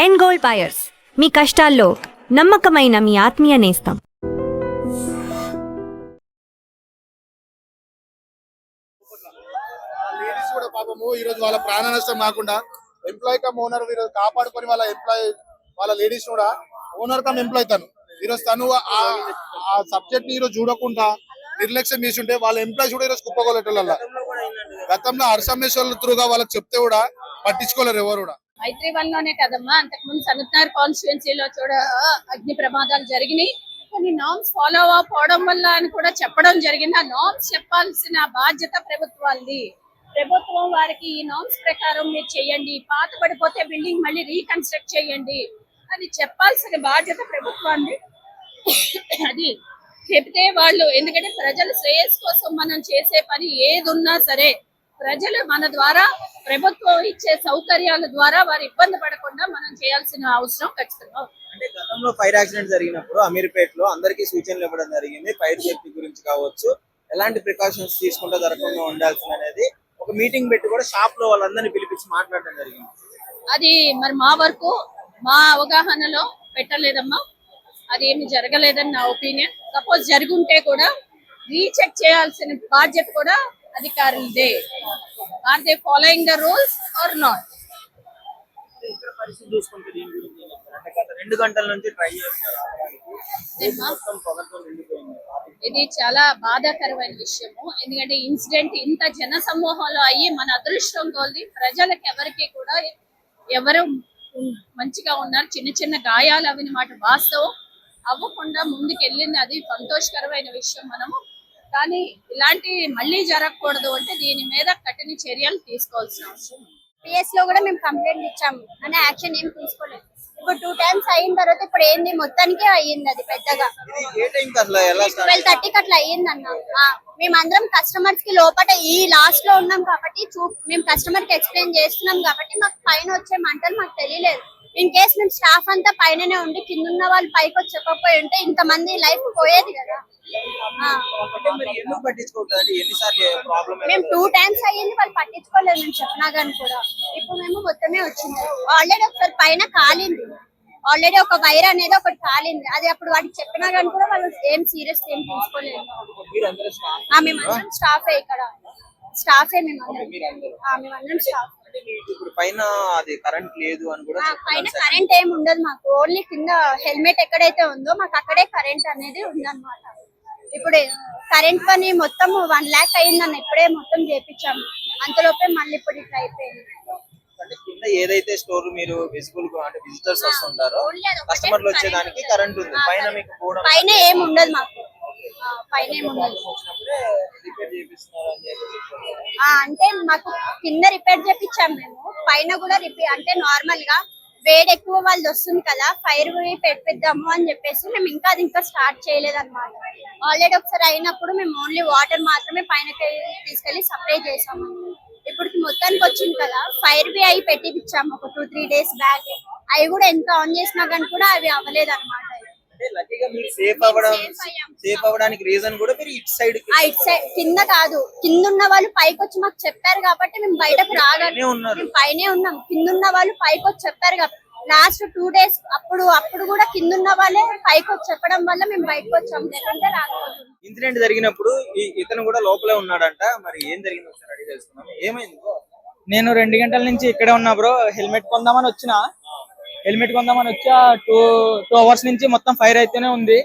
End gold buyers, మీ కష్టాల్లో నమ్మకమైన మీ ఆత్మీయ నేస్తం. లేడీస్ కూడా పాపము ఈ రోజు వాళ్ళ ప్రాణ నష్టం కాకుండా ఎంప్లాయ్ కమ్ ఓనర్ ఈరోజు కాపాడుకొని వాళ్ళ ఎంప్లాయ్ వాళ్ళ లేడీస్ కూడా ఓనర్ కమ్ ఎంప్లాయ్ ఈరోజు తను ఆ సబ్జెక్ట్ ని ఈరోజు చూడకుండా నిర్లక్ష్యం చేసి ఉంటే వాళ్ళ ఎంప్లాయీస్ కూడా ఈరోజు కుప్పగొలేటోళ్ళ గతంలో హర్షమేశ్వర్ల త్రూగా వాళ్ళకి చెప్తే కూడా పట్టించుకోలేరు ఎవరు కూడా. మైత్రి లోనే కదమ్మా, అంతకుముందు సనత్నగర్ కాన్స్టిట్యున్సీలో అగ్ని ప్రమాదాలు జరిగినాయి. కొన్ని నామ్స్ ఫాలో అవ్వకపోవడం వల్ల అని కూడా చెప్పడం జరిగింది. ఆ నామ్స్ చెప్పాల్సిన బాధ్యత ప్రభుత్వాలది. ప్రభుత్వం వారికి ఈ నామ్స్ ప్రకారం మీరు చేయండి, పాత పడిపోతే బిల్డింగ్ మళ్ళీ రీకన్స్ట్రక్ట్ చేయండి అని చెప్పాల్సిన బాధ్యత ప్రభుత్వాన్ని. అది చెప్తే వాళ్ళు, ఎందుకంటే ప్రజల శ్రేయస్ కోసం మనం చేసే పని ఏది ఉన్నా సరే ప్రజలు మన ద్వారా, ప్రభుత్వం ఇచ్చే సౌకర్యాల ద్వారా వారు ఇబ్బంది పడకుండా మనం చేయాల్సిన అవసరం ఖచ్చితంగా. అంటే గతంలో ఫైర్ యాక్సిడెంట్ జరిగినప్పుడు అమీర్పేటలో అందరికీ సూచనలు ఇవ్వడం జరిగింది. ఫైర్ సేఫ్టీ గురించి కావచ్చు, ఎలాంటి ప్రికాషన్స్ తీసుకుంటే జరగకుండా ఉండాల్సిన అనేది ఒక మీటింగ్ పెట్టి కూడా షాప్ లో వాళ్ళందరినీ పిలిపించి మాట్లాడడం జరిగింది. అది మరి మా వరకు, మా అవగాహనలో పెట్టలేదమ్మా. అది ఏమి జరగలేదని నా ఒపీనియన్. సపోజ్ జరుగుంటే కూడా రీచెక్ చేయాల్సిన బాధ్యత కూడా అధికారులదే. Are they following the rules or not? పరిస్థితి చూసుకుంటే దీని గురించి అంటే గత 2 గంటల నుంచి ట్రై చేస్తున్నారు. ఇది చాలా బాధాకరమైన విషయము. ఎందుకంటే ఇన్సిడెంట్ ఇంత జన సమూహంలో అయ్యి మన అదృష్టం కొద్ది ప్రజలకు ఎవరికి కూడా ఎవరు మంచిగా ఉన్నారు. చిన్న చిన్న గాయాలు అవి మాట వాస్తవం, అవ్వకుండా ముందుకు వెళ్ళింది. అది సంతోషకరమైన విషయం. మనము కానీ ఇలాంటి మళ్ళీ జరగకూడదు అంటే దీని మీద కఠిన చర్యలు తీసుకోవాల్సిన అవసరం. పిఎస్ లో కూడా మేము కంప్లైంట్ ఇచ్చాము కానీ యాక్షన్ ఏం తీసుకోలేదు. ఇప్పుడు 2 times అయిన తర్వాత ఇప్పుడు ఏంది మొత్తానికి అయ్యింది. అది పెద్దగా 12:30కి అట్లా అయ్యింది అన్న. మేమందరం కస్టమర్స్ కి లోపల ఈ లాస్ట్ లో ఉన్నాం కాబట్టి మేము కస్టమర్ కి ఎక్స్ప్లెయిన్ చేస్తున్నాం కాబట్టి మాకు పైన వచ్చే మంటలు మాకు తెలియలేదు. ఇన్ కేస్ మేము స్టాఫ్ అంతా పైననే ఉండి కింద ఉన్న వాళ్ళు పైకి వచ్చి చెప్పకపోయి ఉంటే ఇంతమంది లైఫ్ పోయేది కదా. మేము 2 times అయ్యింది, వాళ్ళు పట్టించుకోలేదు. మేము చెప్పినా కానీ కూడా ఇప్పుడు మేము మొత్తమే వచ్చింది. ఆల్రెడీ ఒకసారి పైన కాలింది, ఆల్రెడీ ఒక వైర్ అనేది ఒకటి కాలింది. అది అప్పుడు వాటికి చెప్పినా కానీ కూడా వాళ్ళు ఏం సీరియస్ ఏం తీసుకోలేదు. మేమందరం స్టాఫే, ఇక్కడ స్టాఫే మేమందరం స్టాఫ్. పైన అది కరెంట్ లేదు అని కూడా పైన కరెంట్ ఏమి ఉండదు మాకు. ఓన్లీ కింద హెల్మెట్ ఎక్కడైతే ఉందో మాకు అక్కడే కరెంట్ అనేది ఉందన్నమాట. ఇప్పుడు కరెంట్ పని మొత్తం 1 lakh అయిందన్న, ఇప్పుడే మొత్తం చేపించాము. అంతలోపే మళ్ళీ ఇప్పుడు ఇట్లా అయిపోయింది. అంటే కింద ఏదైతే స్టోర్ మీరు విజిబుల్ అంటే విజిటర్స్ వస్తుంటారో కస్టమర్లు వచ్చేదానికి కరెంట్ ఉంది. పైన మీకు కూడా పైన ఏమి ఉండదు మాకు. పైన ఏమి ఉండదు అంటే మాకు కింద రిపేర్ చేపించాము మేము. పైన కూడా రిపేర్ అంటే నార్మల్ గా వేడి ఎక్కువ వాళ్ళు వస్తుంది కదా, ఫైర్ పెట్టిద్దాము అని చెప్పేసి మేము ఇంకా స్టార్ట్ చేయలేదు అనమాట. ఆల్రెడీ ఒకసారి అయినప్పుడు మేము ఓన్లీ వాటర్ మాత్రమే పైన తీసుకెళ్లి సప్లై చేసాము. ఇప్పుడు మొత్తానికి వచ్చింది కదా, ఫైర్ బి అవి పెట్టించాము ఒక 2-3 days బ్యాక్. అవి కూడా ఎంత ఆన్ చేసినా కానీ కూడా అవి అవ్వలేదు అనమాట. సేఫ్ అవ్వడానికి రీజన్ కూడా మీరు ఇటు సైడ్ కింద కాదు, కింద ఉన్న వాళ్ళు పైకి వచ్చి మాకు చెప్పారు కాబట్టి మేము బయటకు రాగానే మేము పైనే ఉన్నాం. కింద ఉన్న వాళ్ళు పైకి వచ్చి చెప్పారు కాబట్టి లాస్ట్ 2 days అప్పుడు కూడా కింద ఉన్న వాళ్ళే పైకి వచ్చి చెప్పడం వల్ల మేము బయటకు వచ్చాము, లేకుంటే రాకపోతుంది. ఇన్సిడెంట్ జరిగినప్పుడు ఇతను కూడా లోపలే ఉన్నాడంట. మరి ఏం జరిగింది ఒకసారి అడిగి తెలుసుకున్నాం. ఏమైంది? నేను 2 గంటల నుంచి ఇక్కడే ఉన్నా బ్రో. హెల్మెట్ కొందామని వచ్చా 2 hours నుంచి మొత్తం ఫైర్ అయితేనే ఉంది.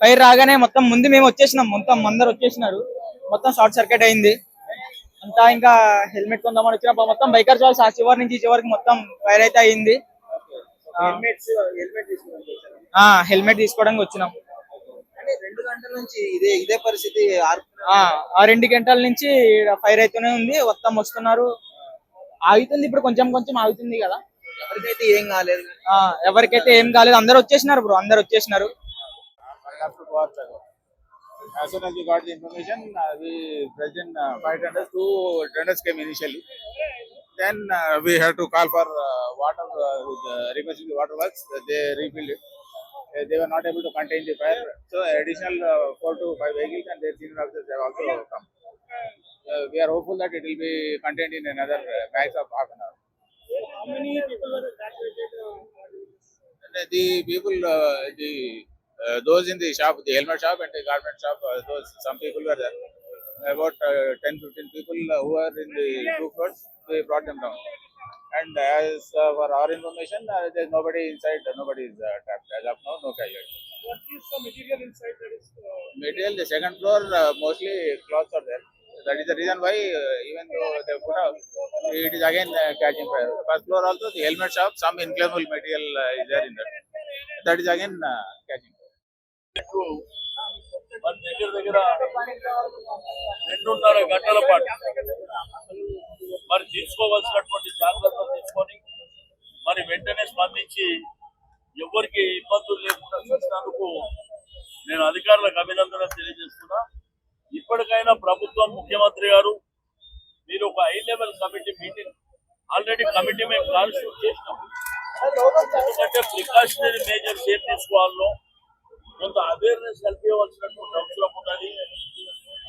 ఫైర్ రాగానే మొత్తం ముందు మేము వచ్చేసినాం, మొత్తం అందరు వచ్చేసినారు, మొత్తం షార్ట్ సర్క్యూట్ అయింది అంతా. ఇంకా హెల్మెట్ కొందామని వచ్చినప్పుడు మొత్తం బైకర్స్ వాళ్ళు ఆ చివరి నుంచి ఈ చివరికి మొత్తం ఫైర్ అయితే అయింది. హెల్మెట్ తీసుకోవడానికి వచ్చినాం. 2 గంటల నుంచి ఇదే పరిస్థితి. 2 గంటల నుంచి ఫైర్ అయితేనే ఉంది, మొత్తం వస్తున్నారు. ఆగుతుంది, ఇప్పుడు కొంచెం ఆగుతుంది కదా. ఎవరికైతే ఏం కాలేదు, అందరు వచ్చేసినారు బ్రో, అందరు వచ్చేసినారు. As soon as we got the information, we present 5 tenders. 2 tenders came initially. Then we had to call for water, requesting the water works. They refilled it. They were not able to contain the fire. So additional 4 to 5 vehicles and their senior officers have also come. We are hopeful that it will be contained in another max of half an hour. The people, those in the shop, the helmet shop and the garment shop, those some people were there. About 10-15 people who are in the two floors, we brought them down. And as for our information, there's nobody inside, nobody is trapped. As of now, no casualties. What is the material inside that is? Material, the second floor, mostly cloths are there. That is the reason why, even though they put out, it is again catching fire. First floor also, the helmet shop, some inflammable material is there in that. That is again catching fire. మన దగ్గర 2.5 గంటల పాటు మరి తీసుకోవాల్సినటువంటి జాగ్రత్తలు తీసుకొని మరి వెంటనే స్పందించి ఎవరికి ఇబ్బందులు లేకుండా చూసినందుకు నేను అధికారులకు అభినందనలు తెలియజేస్తున్నా. ఇప్పటికైనా ప్రభుత్వం, ముఖ్యమంత్రి గారు మీరు ఒక high level committee meeting already committee మేము కాన్స్టిట్యూట్ చేసినాం. ఎందుకంటే ప్రికాషనరీ మేజర్స్ ఏం తీసుకోవాలో కొంత అవేర్నెస్ కల్పించవలసినటువంటి అవసరం ఉన్నది.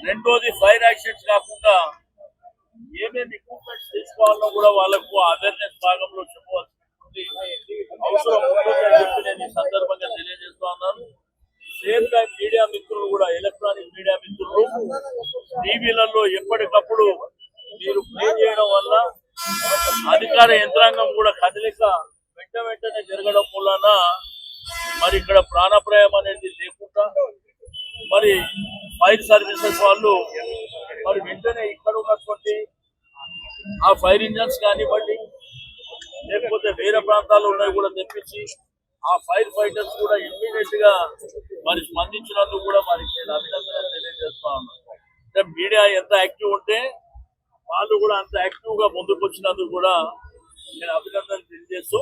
రెండోది, ఫైర్ యాక్సిడెంట్స్ కాకుండా ఏమేమి ఎక్విప్మెంట్స్ తీసుకోవాలో కూడా వాళ్ళకు అవేర్నెస్ భాగంలో చెప్పవలసినటువంటి అవసరం ఉంటుందని చెప్పి నేను ఈ సందర్భంగా తెలియజేస్తా ఉన్నాను. సేమ్ టైం మీడియా మిత్రులు కూడా, ఎలక్ట్రానిక్ మీడియా మిత్రులు టీవీలలో ఎప్పటికప్పుడు మీరు ప్లే చేయడం వల్ల అధికార యంత్రాంగం కూడా కదలిక వెంటనే జరగడం వలన మరి ఇక్కడ ప్రాణాపాయం అనేది లేకుండా మరి ఫైర్ సర్వీసెస్ వాళ్ళు మరి వెంటనే ఇక్కడ ఉన్నటువంటి ఆ ఫైర్ ఇంజన్స్ కానివ్వండి, లేకపోతే వేరే ప్రాంతాల్లో ఉన్నాయి కూడా తెప్పించి ఆ ఫైర్ ఫైటర్స్ కూడా ఇమ్మీడియట్ గా మరి స్పందించినందుకు కూడా మరి నేను అభినందనలు తెలియజేస్తా ఉన్నాను. అంటే మీడియా ఎంత యాక్టివ్ ఉంటే వాళ్ళు కూడా అంత యాక్టివ్ గా ముందుకు వచ్చినందుకు కూడా నేను అభినందనలు తెలియజేస్తూ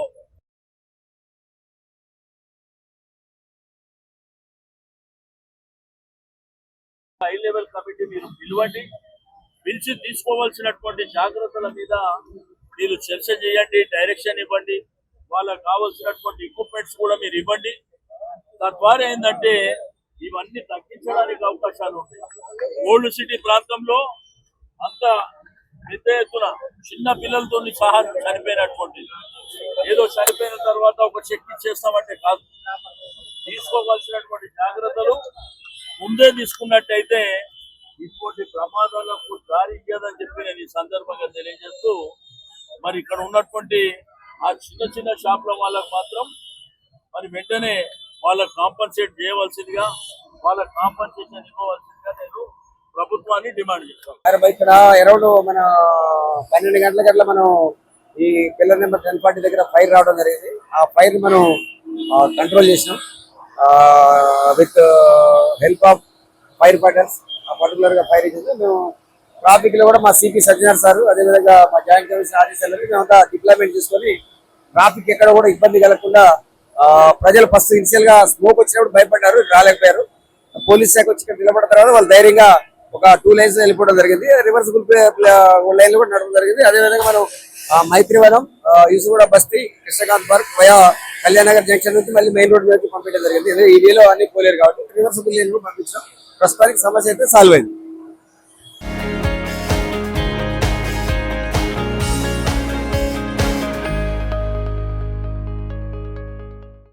హై లెవెల్ కమిటీ మీరు పిలవండి, పిలిచి తీసుకోవాల్సినటువంటి జాగ్రత్తల మీద మీరు చర్చ చేయండి, డైరెక్షన్ ఇవ్వండి, వాళ్ళకి కావాల్సినటువంటి ఎక్విప్మెంట్స్ కూడా మీరు ఇవ్వండి. తద్వారా ఏంటంటే ఇవన్నీ తగ్గించడానికి అవకాశాలు ఉంటాయి. ఓల్డ్ సిటీ ప్రాంతంలో అంత పెద్ద ఎత్తున చిన్న పిల్లలతో సహా చనిపోయినటువంటి, ఏదో చనిపోయిన తర్వాత ఒక చెక్ ఇచ్చేస్తామంటే కాదు, తీసుకోవాల్సినటువంటి జాగ్రత్తలు ముందే తీసుకున్నట్టయితే ఇటువంటి ప్రమాదాలకు దారి ఇయ్యదని చెప్పి నేను ఈ సందర్భంగా తెలియజేస్తూ మరి ఇక్కడ ఉన్నటువంటి ఆ చిన్న షాపుల వాళ్ళకు మాత్రం మరి వెంటనే వాళ్ళకు కాంపన్సేట్ చేయవలసిందిగా, వాళ్ళకు కాంపన్సేషన్ ఇవ్వవలసిందిగా నేను ప్రభుత్వాన్ని డిమాండ్ చేస్తాను. ఇక్కడ అరౌండ్ మన 12 గంటల గట్ల మనం ఈ పిల్లర్ నెంబర్ 1040 దగ్గర ఫైర్ రావడం జరిగింది. ఆ ఫైర్ మనం కంట్రోల్ చేసినాం with help of fire fighters. Particular గా ఫైర్ ఇచ్చింది. మేము ట్రాఫిక్ లో కూడా మా సిపి సజ్జనార్ సార్, అదేవిధంగా మా జాయింట్ కమిషనర్ ఆఫీసర్లు మేమంతా డిప్లాయ్మెంట్ చేసుకొని ట్రాఫిక్ ఎక్కడ కూడా ఇబ్బంది కలగకుండా ప్రజలు ఫస్ట్ ఇనిషియల్ గా స్మోక్ వచ్చినప్పుడు భయపడ్డారు, రాలేకపోయారు. పోలీస్ శాఖ వచ్చి ఇక్కడ నిలబడిన తర్వాత వాళ్ళు ధైర్యంగా ఒక 2 లైన్స్ వెళ్ళిపోవడం జరిగింది. రివర్సిబుల్ లైన్ కూడా నడవడం జరిగింది. అదేవిధంగా మనం మైత్రివనం, యూసుగూడ బస్తీ, కృష్ణకాంత్ పార్క్ వయా కళ్యాణనగర్ జంక్షన్ నుంచి మళ్ళీ మెయిన్ రోడ్ మీద పంపించడం జరిగింది. ఈ వేలో అన్ని పోలేరు కాబట్టి రివర్సిబుల్ లైన్ కూడా పంపించాం. ప్రస్తుతానికి సమస్య అయితే సాల్వ్ అయింది.